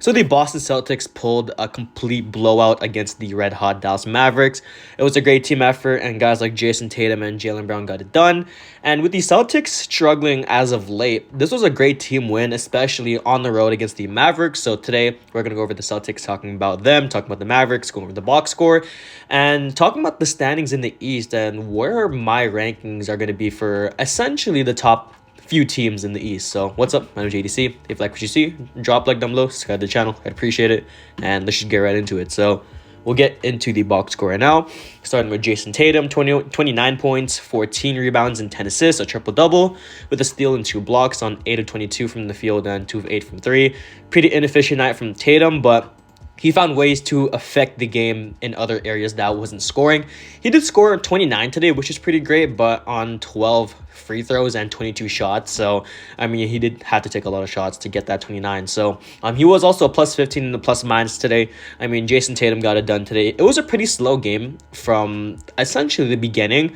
So the Boston Celtics pulled a complete blowout against the red-hot Dallas Mavericks. It was a great team effort, and guys like Jason Tatum and Jaylen Brown got it done. And with the Celtics struggling as of late, this was a great team win, especially on the road against the Mavericks. So today, we're going to go over the Celtics, talking about them, talking about the Mavericks, going over the box score, and talking about the standings in the East and where my rankings are going to be for essentially the top few teams in the East. So what's up? My name is JDC. If you like what you see, drop a like down below, subscribe to the channel. I'd appreciate it. And let's just get right into it. So we'll get into the box score right now. Starting with Jason Tatum, 29 points, 14 rebounds, and 10 assists, a triple-double, with a steal and 2 blocks on 8 of 22 from the field and 2 of 8 from 3. Pretty inefficient night from Tatum, but he found ways to affect the game in other areas that wasn't scoring. He did score 29 today, which is pretty great, but on 12 free throws and 22 shots. So, I mean, he did have to take a lot of shots to get that 29. So, he was also a plus 15 in the plus minus today. I mean, Jason Tatum got it done today. It was a pretty slow game from essentially the beginning.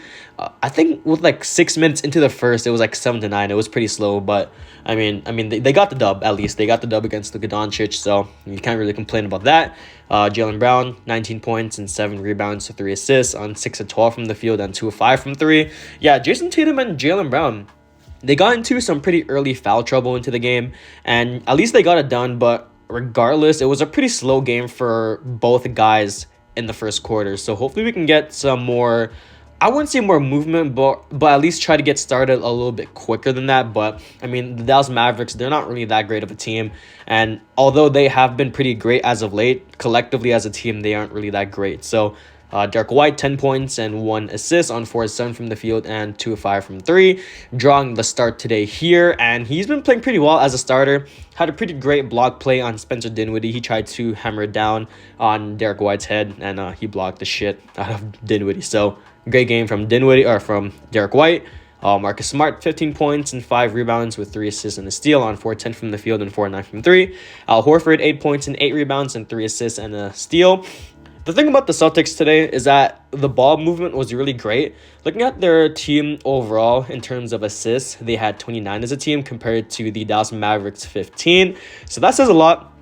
I think with like 6 minutes into the first, it was like 7-9. It was pretty slow, but I mean, they got the dub, at least. They got the dub against Luka Doncic, so you can't really complain about that. Jaylen Brown, 19 points and 7 rebounds to 3 assists on 6 of 12 from the field and 2 of 5 from 3. Yeah, Jason Tatum and Jaylen Brown, they got into some pretty early foul trouble into the game, and at least they got it done, but regardless, it was a pretty slow game for both guys in the first quarter. So hopefully we can get some more, I wouldn't say more movement, but at least try to get started a little bit quicker than that. But, I mean, the Dallas Mavericks, they're not really that great of a team. And although they have been pretty great as of late, collectively as a team, they aren't really that great. So, Derek White, 10 points and 1 assist on 4 of 7 from the field and 2 of 5 from 3. Drawing the start today here, and he's been playing pretty well as a starter. Had a pretty great block play on Spencer Dinwiddie. He tried to hammer it down on Derek White's head, and he blocked the shit out of Dinwiddie. So, great game from from Derek White. Marcus Smart, 15 points and 5 rebounds with 3 assists and a steal on 4-10 from the field and 4-9 from 3. Al Horford, 8 points and 8 rebounds and 3 assists and a steal. The thing about the Celtics today is that the ball movement was really great. Looking at their team overall in terms of assists, they had 29 as a team compared to the Dallas Mavericks 15. So that says a lot.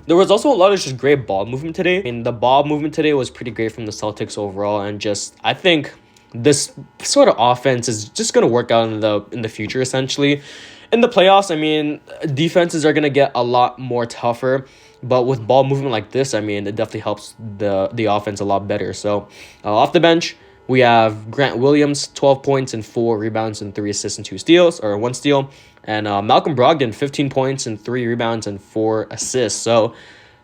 There was also a lot of just great ball movement today. I mean, the ball movement today was pretty great from the Celtics overall, and just I think this sort of offense is just going to work out in the future, essentially. In the playoffs, I mean, defenses are going to get a lot more tougher, but with ball movement like this, I mean, it definitely helps the offense a lot better. So, off the bench, we have Grant Williams, 12 points and 4 rebounds and 3 assists and 2 steals, or 1 steal. And Malcolm Brogdon, 15 points and 3 rebounds and 4 assists. So,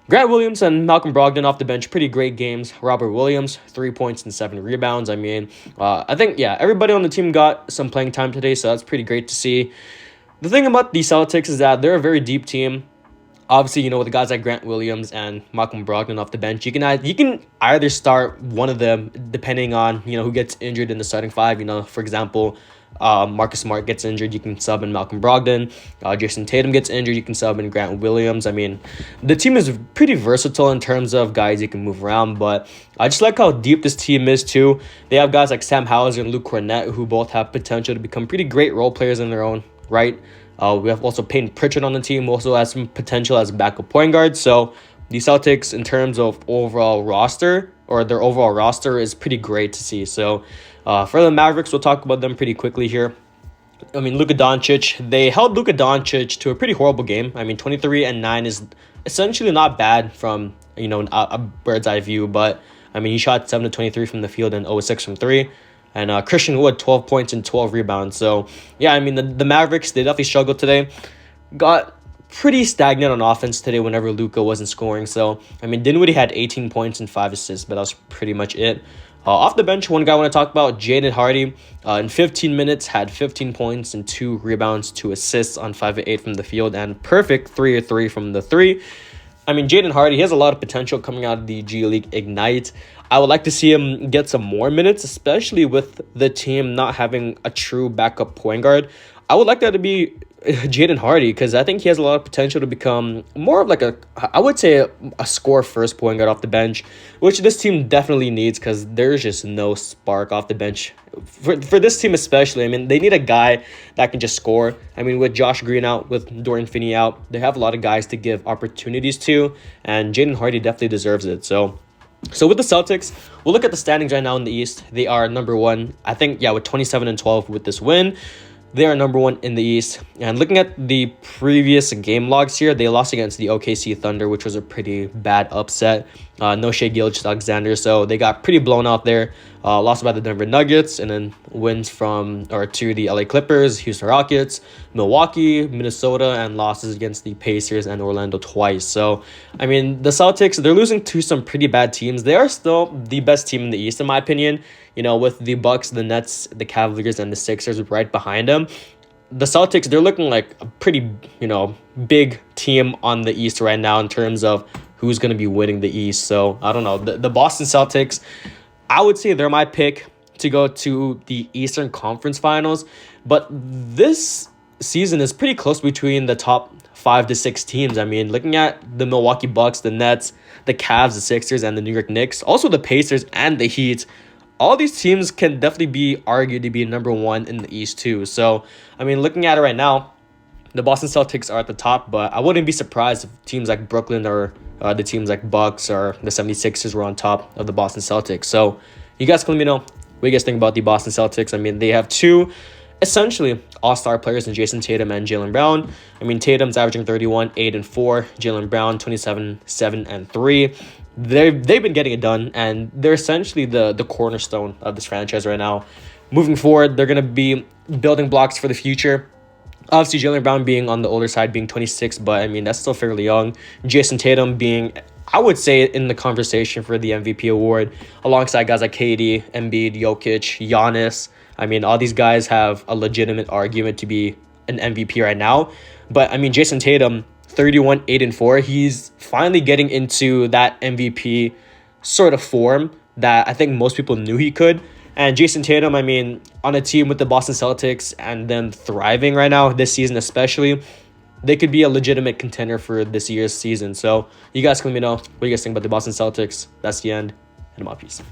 Grant Williams and Malcolm Brogdon off the bench, pretty great games. Robert Williams, 3 points and 7 rebounds. I mean, I think, yeah, everybody on the team got some playing time today, so that's pretty great to see. The thing about the Celtics is that they're a very deep team. Obviously, you know, with the guys like Grant Williams and Malcolm Brogdon off the bench, you can either start one of them depending on, you know, who gets injured in the starting five. You know, for example, Marcus Smart gets injured, you can sub in Malcolm Brogdon. Jason Tatum gets injured, you can sub in Grant Williams. I mean, the team is pretty versatile in terms of guys you can move around, but I just like how deep this team is too. They have guys like Sam Hauser and Luke Cornett who both have potential to become pretty great role players in their own right. We have also Peyton Pritchard on the team, who also has some potential as a backup point guard. So the Celtics, in terms of overall roster, or their overall roster, is pretty great to see. So for the Mavericks, we'll talk about them pretty quickly here. I mean, Luka Doncic, they held Luka Doncic to a pretty horrible game. I mean, 23-9 is essentially not bad from, you know, a bird's eye view, but I mean, he shot 7 of 23 from the field and 0 of 6 from 3. And Christian Wood, 12 points and 12 rebounds. So, yeah, I mean, the Mavericks, they definitely struggled today. Got pretty stagnant on offense today whenever Luka wasn't scoring. So, I mean, Dinwiddie had 18 points and 5 assists, but that was pretty much it. Off the bench, one guy I want to talk about, Jaden Hardy, in 15 minutes, had 15 points and 2 rebounds, 2 assists on 5 of 8 from the field, and perfect 3 of 3 from the 3. I mean, Jaden Hardy, he has a lot of potential coming out of the G League Ignite. I would like to see him get some more minutes, especially with the team not having a true backup point guard. I would like that to be Jaden Hardy, because I think he has a lot of potential to become more of like I would say a score first point guard off the bench, which this team definitely needs because there's just no spark off the bench. For this team especially, I mean, they need a guy that can just score. I mean, with Josh Green out, with Dorian Finney out, they have a lot of guys to give opportunities to, and Jaden Hardy definitely deserves it. So with the Celtics, we'll look at the standings right now in the East. They are number one, I think, yeah, with 27-12 with this win. They are number one in the East. And looking at the previous game logs here, they lost against the OKC Thunder, which was a pretty bad upset. No Shea Gilgeous-Alexander, so they got pretty blown out there. Lost by the Denver Nuggets, and then wins to the LA Clippers, Houston Rockets, Milwaukee, Minnesota, and losses against the Pacers and Orlando twice. So, I mean, the Celtics, they're losing to some pretty bad teams. They are still the best team in the East, in my opinion. You know, with the Bucks, the Nets, the Cavaliers, and the Sixers right behind them. The Celtics, they're looking like a pretty, big team on the East right now in terms of who's going to be winning the East. So, I don't know. The Boston Celtics, I would say they're my pick to go to the Eastern Conference Finals. But this season is pretty close between the top 5 to 6 teams. I mean, looking at the Milwaukee Bucks, the Nets, the Cavs, the Sixers, and the New York Knicks, also the Pacers and the Heat, all these teams can definitely be argued to be number one in the East too. So, I mean, looking at it right now, the Boston Celtics are at the top, but I wouldn't be surprised if teams like Brooklyn or the teams like Bucks or the 76ers were on top of the Boston Celtics. So, you guys can let me know what you guys think about the Boston Celtics. I mean, they have two essentially all-star players in Jason Tatum and Jaylen Brown. I mean, Tatum's averaging 31, 8, and 4. Jaylen Brown, 27, 7, and 3. They've been getting it done, and they're essentially the cornerstone of this franchise right now. Moving forward, they're going to be building blocks for the future. Obviously, Jaylen Brown being on the older side, being 26, but I mean, that's still fairly young. Jason Tatum being, I would say, in the conversation for the MVP award, alongside guys like KD, Embiid, Jokic, Giannis. I mean, all these guys have a legitimate argument to be an MVP right now. But I mean, Jason Tatum, 31, 8, and 4, he's finally getting into that MVP sort of form that I think most people knew he could. And Jason Tatum, I mean, on a team with the Boston Celtics and them thriving right now, this season especially, they could be a legitimate contender for this year's season. So you guys can let me know what you guys think about the Boston Celtics. That's the end. And I'm out. Peace.